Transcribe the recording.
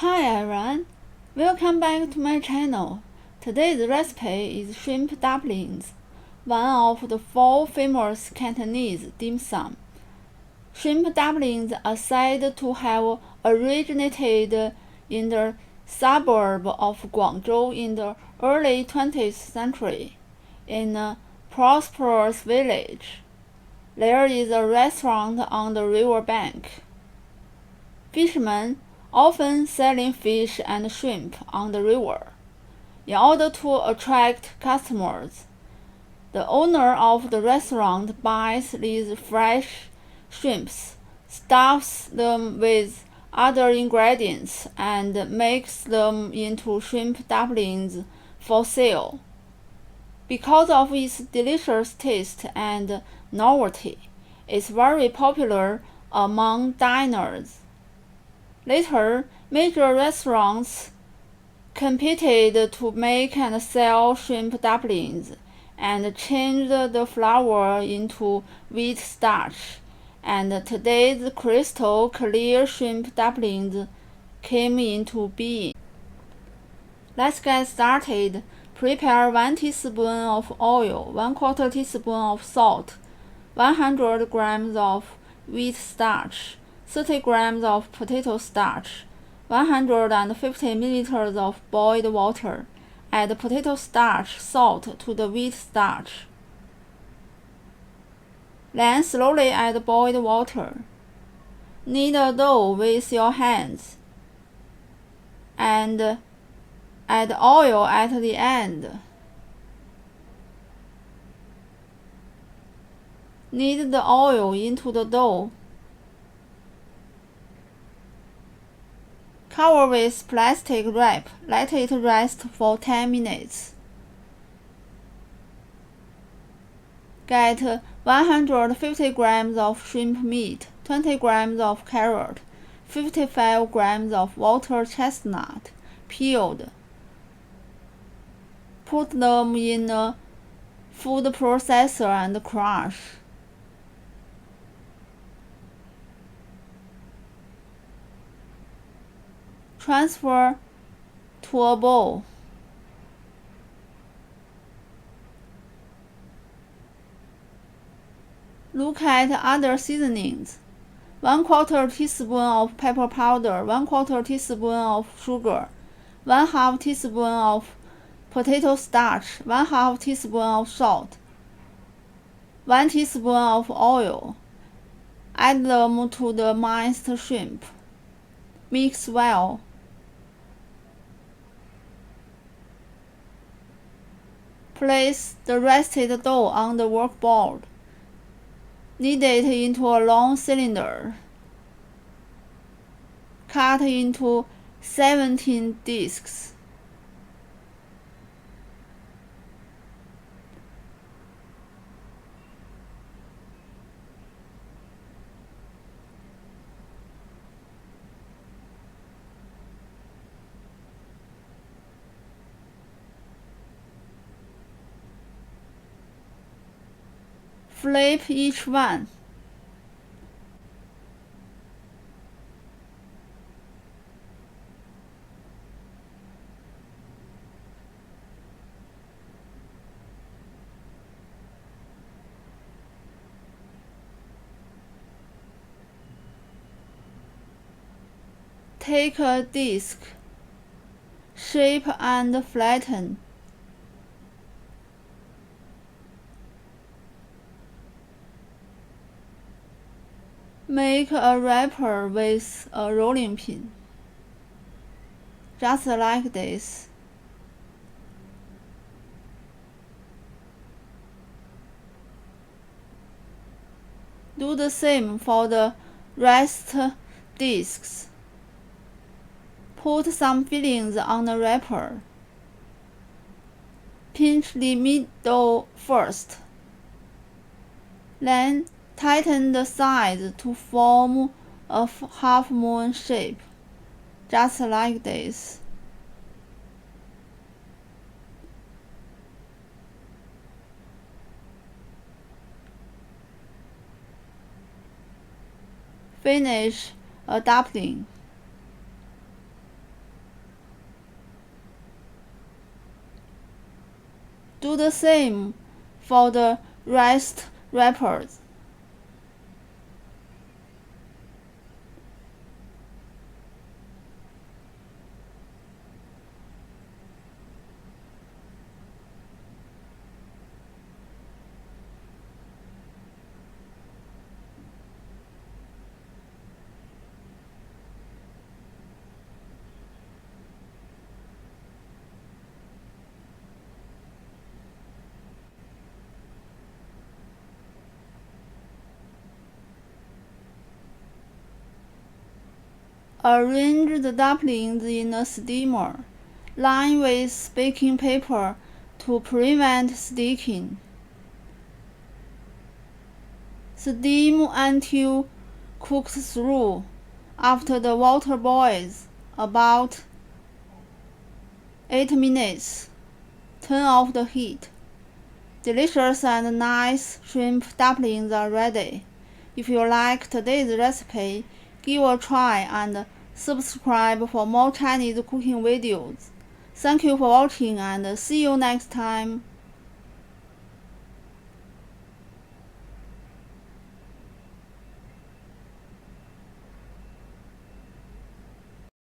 Hi everyone, welcome back to my channel. Today's recipe is shrimp dumplings, one of the 4 famous Cantonese dim sum. Shrimp dumplings are said to have originated in the suburb of Guangzhou in the early 20th century, in a prosperous village. There is a restaurant on the river bank. Fishermen often selling fish and shrimp on the river. In order to attract customers, the owner of the restaurant buys these fresh shrimps, stuffs them with other ingredients, and makes them into shrimp dumplings for sale. Because of its delicious taste and novelty, it's very popular among diners. Later, major restaurants competed to make and sell shrimp dumplings, and changed the flour into wheat starch, and today's crystal clear shrimp dumplings came into being. Let's get started. Prepare 1 teaspoon of oil, 1/4 teaspoon of salt, 100 grams of wheat starch, 30 grams of potato starch, 150 milliliters of boiled water. Add potato starch, salt to the wheat starch. Then slowly add boiled water. Knead a dough with your hands and add oil at the end. Knead the oil into the dough. Cover with plastic wrap. Let it rest for 10 minutes. Get 150 grams of shrimp meat, 20 grams of carrot, 55 grams of water chestnut, peeled. Put them in a food processor and crush. Transfer to a bowl. Look at other seasonings. 1/4 teaspoon of pepper powder, 1/4 teaspoon of sugar, 1/2 teaspoon of potato starch, 1/2 teaspoon of salt, 1 teaspoon of oil. Add them to the minced shrimp. Mix well. Place the rested dough on the workboard. Knead it into a long cylinder. Cut into 17 discs. Flip each one. Take a disc, shape and flatten. Make a wrapper with a rolling pin, just like this. Do the same for the rest discs. Put some fillings on the wrapper. Pinch the middle first. Then tighten the sides to form a half moon shape, just like this. Finish a dumpling. Do the same for the rest wrappers. Arrange the dumplings in a steamer. Line with baking paper to prevent sticking. Steam until cooked through. After the water boils, about 8 minutes. Turn off the heat. Delicious and nice shrimp dumplings are ready. If you like today's recipe, give a try and subscribe for more Chinese cooking videos. Thank you for watching and see you next time.